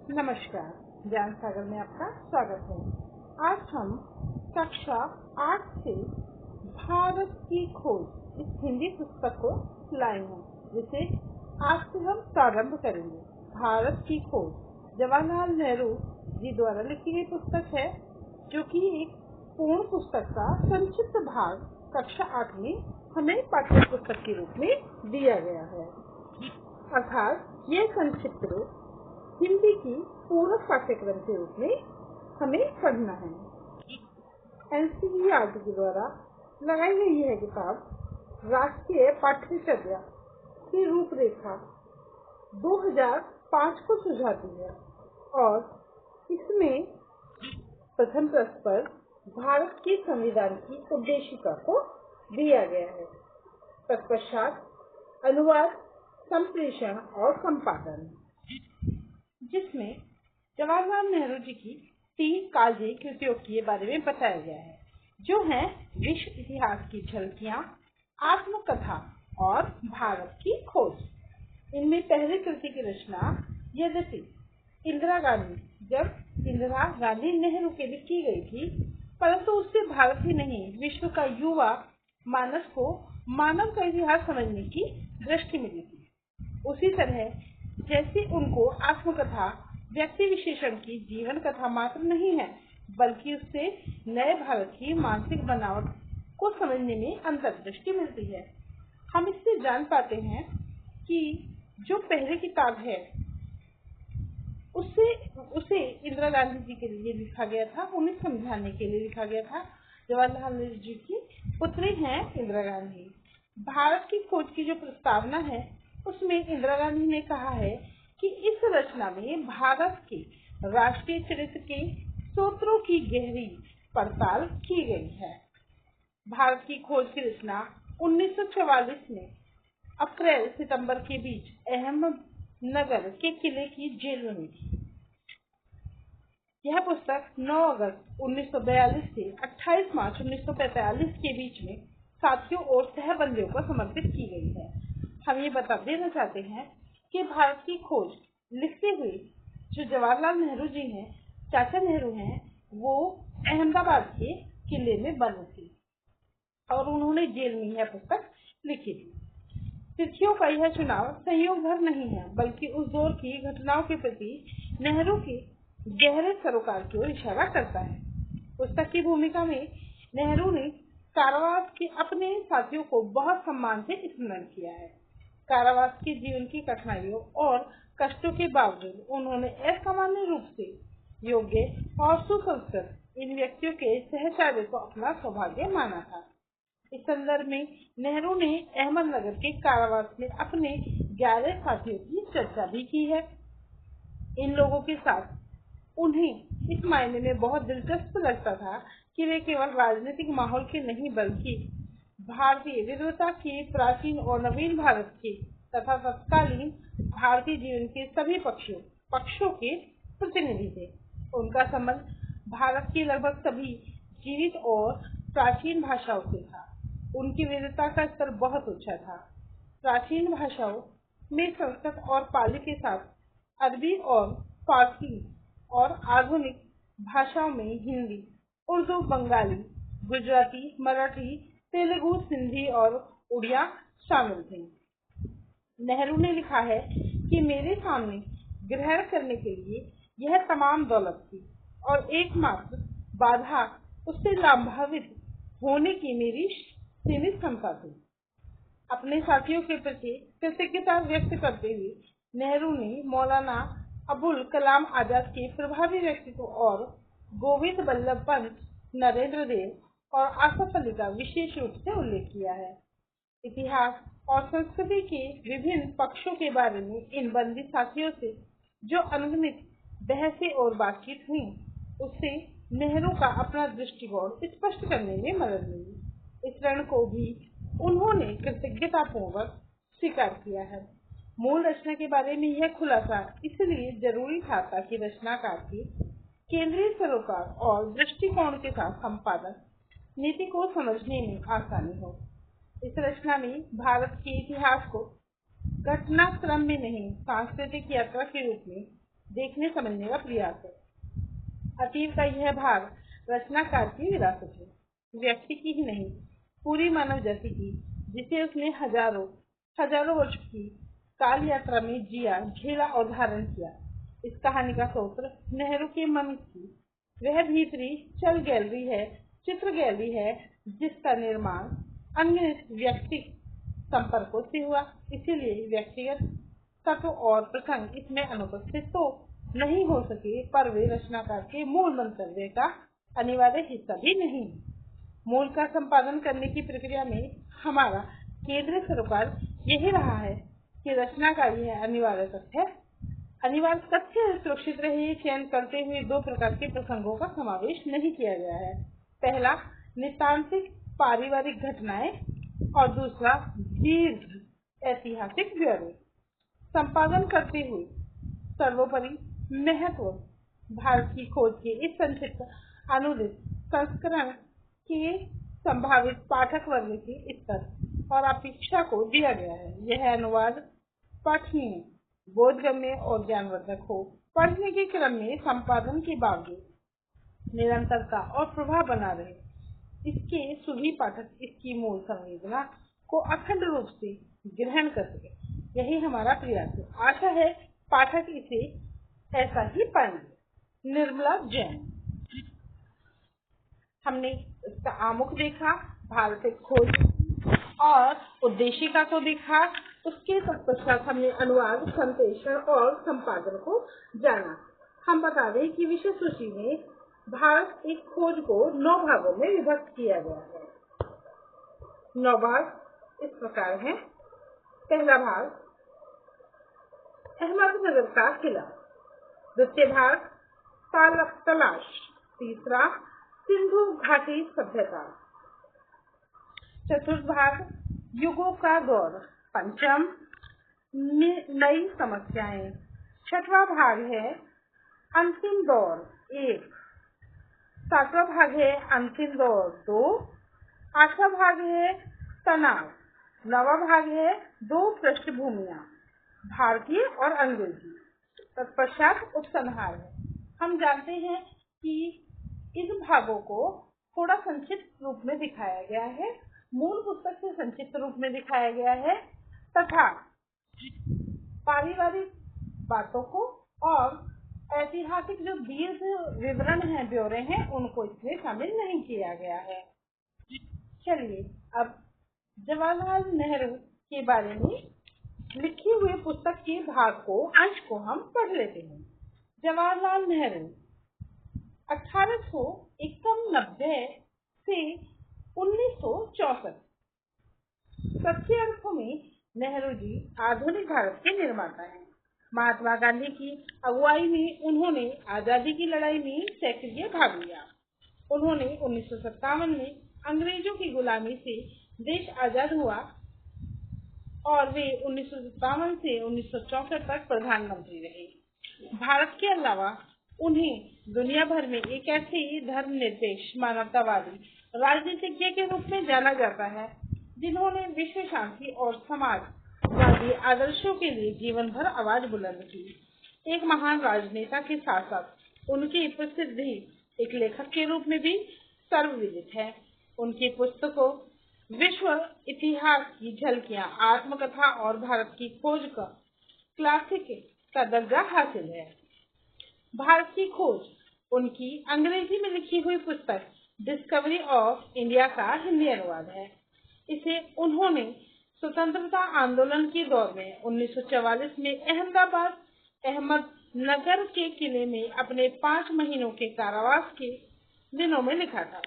नमस्कार, ज्ञान सागर में आपका स्वागत है। आज हम कक्षा 8 से भारत की खोज इस हिंदी पुस्तक को लाए हैं, जिसे आज से हम प्रारंभ करेंगे। भारत की खोज जवाहरलाल नेहरू जी द्वारा लिखी गई पुस्तक है, जो कि एक पूर्ण पुस्तक का संक्षिप्त भाग कक्षा 8 में हमें पाठ्य पुस्तक के रूप में दिया गया है। अर्थात यह संक्षिप्त रूप हिंदी की पूरक पाठ्यक्रम के रूप में हमें पढ़ना है। एनसीईआरटी के द्वारा लगाई गई यह किताब राष्ट्रीय पाठ्यचर्या की रूपरेखा 2005 को सुझाती है और इसमें प्रथम पृष्ठ पर भारत के संविधान की उद्देशिका को दिया गया है। तत्पश्चात अनुवाद, संप्रेषण और संपादन, जिसमें जवाहरलाल नेहरू जी की 3 कालजयी कृतियों के बारे में बताया गया है, जो है विश्व इतिहास की झलकियां, आत्मकथा और भारत की खोज। इनमें पहली कृति की रचना यद्यपि जब इंदिरा गांधी नेहरू के लिए की गई थी, परंतु उससे भारत ही नहीं विश्व का युवा मानस को मानव का इतिहास समझने की दृष्टि मिली थी। उसी तरह जैसे उनको आत्मकथा व्यक्ति विशेषण की जीवन कथा मात्र नहीं है, बल्कि उससे नए भारत की मानसिक बनावट को समझने में अंतर्दृष्टि मिलती है। हम इससे जान पाते हैं कि जो पहली किताब है उसे इंदिरा गांधी जी के लिए लिखा गया था, उन्हें समझाने के लिए लिखा गया था। जवाहरलाल नेहरू जी की पुत्री हैं इंदिरा गांधी। भारत की खोज की जो प्रस्तावना है उसमें इंदिरा गांधी ने कहा है कि इस रचना में भारत के राष्ट्रीय चरित्र के सूत्रों की गहरी पड़ताल की गई है। भारत की खोज की रचना 1944 में अप्रैल सितंबर के बीच अहमदनगर के किले की जेल में हुई थी। यह पुस्तक 9 अगस्त 1942 से 28 मार्च 1945 के बीच में साथियों और सहबंदियों को समर्पित की गई है। हम ये बता देना चाहते हैं कि भारत की खोज लिखते हुए जो जवाहरलाल नेहरू जी हैं, चाचा नेहरू हैं, वो अहमदाबाद के किले में बंद थे और उन्होंने जेल में यह पुस्तक लिखी थी। तिथियों का यह चुनाव संयोग भर नहीं है, बल्कि उस दौर की घटनाओं के प्रति नेहरू के गहरे सरोकार की ओर इशारा करता है। पुस्तक की भूमिका में नेहरू ने कारावास के अपने साथियों को बहुत सम्मान से स्मरण किया है। कारावास के जीवन की कठिनाइयों और कष्टों के बावजूद उन्होंने असामान्य रूप से योग्य और सुसंस्कृत इन व्यक्तियों के सहचार्य को अपना सौभाग्य माना था। इस संदर्भ में नेहरू ने अहमदनगर के कारावास में अपने 11 साथियों की चर्चा भी की है। इन लोगों के साथ उन्हें इस मायने में बहुत दिलचस्प लगता था कि वे केवल राजनीतिक माहौल के नहीं, बल्कि भारतीय विद्वता के प्राचीन और नवीन भारत के तथा तत्कालीन भारतीय जीवन के सभी पक्षों के प्रतिनिधि थे। उनका संबंध भारत की लगभग सभी जीवित और प्राचीन भाषाओं से था। उनकी विद्वता का स्तर बहुत ऊंचा था। प्राचीन भाषाओं में संस्कृत और पाली के साथ अरबी और फारसी और आधुनिक भाषाओं में हिंदी, उर्दू, बंगाली, गुजराती, मराठी, तेलुगु, सिंधी और उड़िया शामिल थे। नेहरू ने लिखा है कि मेरे सामने ग्रहण करने के लिए यह तमाम दौलत थी और एकमात्र बाधा उससे लाभान्वित होने की मेरी सीमित क्षमता थी। अपने साथियों के प्रति कृतज्ञता व्यक्त करते हुए नेहरू ने मौलाना अबुल कलाम आजाद के प्रभावी व्यक्तित्व और गोविंद बल्लभ पंत, नरेंद्र देव और आसफ अली का विशेष रूप से उल्लेख किया है। इतिहास और संस्कृति के विभिन्न पक्षों के बारे में इन बंदी साथियों से जो अनगिनत बहसें और बातचीत हुई, उससे नेहरू का अपना दृष्टिकोण स्पष्ट करने में मदद मिली। इस रण को भी उन्होंने कृतज्ञतापूर्वक स्वीकार किया है। मूल रचना के बारे में यह खुलासा इसलिए जरूरी था ताकि रचनाकार के केंद्रीय सरोकार और दृष्टिकोण के साथ संपादन नीति को समझने में आसानी हो। इस रचना में भारत के इतिहास को घटनाक्रम में नहीं, सांस्कृतिक यात्रा के रूप में देखने समझने का प्रयास है। अतीत का यह भाग रचनाकार की विरासत है, व्यक्ति की ही नहीं, पूरी मानव जाति की, जिसे उसने हजारों वर्ष की काल यात्रा में जिया, झेला और धारण किया। इस कहानी का सूत्र नेहरू के मन की वह भीतरी चित्र गैलरी है, जिसका निर्माण अनगिनत व्यक्ति संपर्कों से हुआ। इसीलिए व्यक्तिगत तत्व और प्रसंग इसमें अनुपस्थित तो नहीं हो सके, पर वे रचनाकार के मूल मंतव्य का अनिवार्य हिस्सा भी नहीं। मूल का संपादन करने की प्रक्रिया में हमारा केंद्रीय सरोकार यही रहा है कि रचनाकारी है अनिवार्य तथ्य सुरक्षित रहे चयन करते हुए दो प्रकार के प्रसंगों का समावेश नहीं किया गया है। पहला नितांतिक पारिवारिक घटनाएं और दूसरा दीर्घ ऐतिहासिक ब्यौरे। संपादन करते हुए सर्वोपरि महत्व भारत की खोज के इस संक्षिप्त अनुदित संस्करण के संभावित पाठक वर्ग के स्तर और अपेक्षा को दिया गया है। यह अनुवाद पठनीय, बोधगम्य और ज्ञानवर्धक हो। पढ़ने के क्रम में संपादन के बावजूद निरंतरता और प्रभाव बना रहे, इसके सभी पाठक इसकी मूल संवेदना को अखंड रूप से ग्रहण कर सके, यही हमारा प्रयास है। आशा है पाठक इसे ऐसा ही पाएंगे। निर्मला जैन। हमने इसका आमुख देखा, भारतीय खोज और उद्देशिका को देखा, उसके तत्पश्चात हमने अनुवाद, संप्रेषण और संपादन को जाना। हम बता दें कि विषय सूची में भारत एक खोज को 9 भागों में विभक्त किया गया है। 9 भाग इस प्रकार हैं। पहला भाग अहमदनगर का किला, द्वितीय भाग तलाश, तीसरा सिंधु घाटी सभ्यता, चतुर्थ भाग युगों का दौर, पंचम नई समस्याएं, छठवां भाग है अंतिम दौर 1, सातवां भाग है अंतिम दौर 2, आठवां भाग है तनाव, नौवां भाग है 2 पृष्ठभूमियां, भारतीय और अंग्रेजी। तत्पश्चात उपसंहार है। हम जानते हैं कि इन भागों को थोड़ा संक्षिप्त रूप में दिखाया गया है, मूल पुस्तक से संक्षिप्त रूप में दिखाया गया है, तथा पारिवारिक बातों को और ऐतिहासिक जो दीर्घ विवरण है, ब्यौरे हैं, उनको इसमें शामिल नहीं किया गया है। चलिए अब जवाहरलाल नेहरू के बारे में लिखी हुई पुस्तक के अंश को हम पढ़ लेते हैं। जवाहरलाल नेहरू 1891 से 1964। सच्चे अर्थों में नेहरू जी आधुनिक भारत के निर्माता हैं। महात्मा गांधी की अगुवाई में उन्होंने आजादी की लड़ाई में सक्रिय भाग लिया। उन्होंने 1957 में अंग्रेजों की गुलामी से देश आजाद हुआ और वे 1957 से 1964 तक प्रधानमंत्री रहे। भारत के अलावा उन्हें दुनिया भर में एक ऐसे धर्मनिरपेक्ष मानवतावादी राजनीतिज्ञ के रूप में जाना जाता है, जिन्होंने विश्व शांति और समाजवादी आदर्शों के लिए जीवन भर आवाज बुलंद की। एक महान राजनेता के साथ साथ उनकी प्रसिद्धि एक लेखक के रूप में भी सर्वविदित है। उनकी पुस्तकों विश्व इतिहास की झलकियां, आत्मकथा और भारत की खोज का क्लासिक का दर्जा हासिल है। भारत की खोज उनकी अंग्रेजी में लिखी हुई पुस्तक डिस्कवरी ऑफ इंडिया का हिंदी अनुवाद है। इसे उन्होंने स्वतंत्रता आंदोलन के दौर में 1944 में अहमदनगर के किले में अपने 5 महीनों के कारावास के दिनों में लिखा था।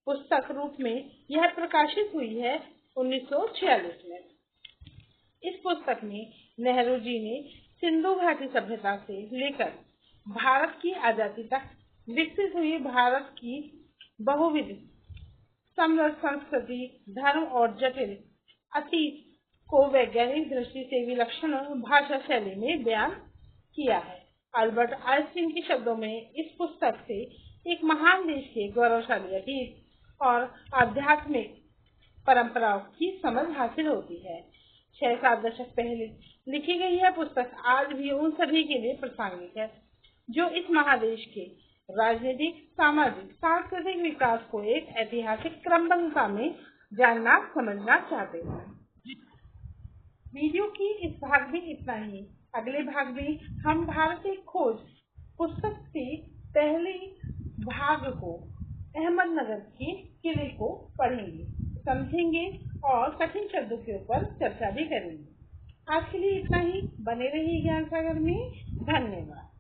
पुस्तक रूप में यह प्रकाशित हुई है 1946 में। इस पुस्तक में नेहरू जी ने सिंधु घाटी सभ्यता से लेकर भारत की आजादी तक विकसित हुई भारत की बहुविध समृद्ध संस्कृति, धर्म और जटिल अतीत को वैज्ञानिक दृष्टि से विलक्षण भाषा शैली में बयान किया है। अल्बर्ट आइंस्टीन के शब्दों में इस पुस्तक से एक महान देश के गौरवशाली अतीत और आध्यात्मिक परंपराओं की समझ हासिल होती है। 6-7 दशक पहले लिखी गई है पुस्तक आज भी उन सभी के लिए प्रासंगिक है जो इस महादेश के राजनीतिक, सामाजिक, सांस्कृतिक विकास को एक ऐतिहासिक क्रमबद्धता में जानना समझना चाहते हैं। वीडियो की इस भाग में इतना ही। अगले भाग में हम भारतीय खोज पुस्तक के पहले भाग को अहमदनगर के किले को पढ़ेंगे, समझेंगे और कठिन शब्दों के ऊपर चर्चा भी करेंगे। आज के लिए इतना ही। बने रहिए ज्ञान सागर में। धन्यवाद।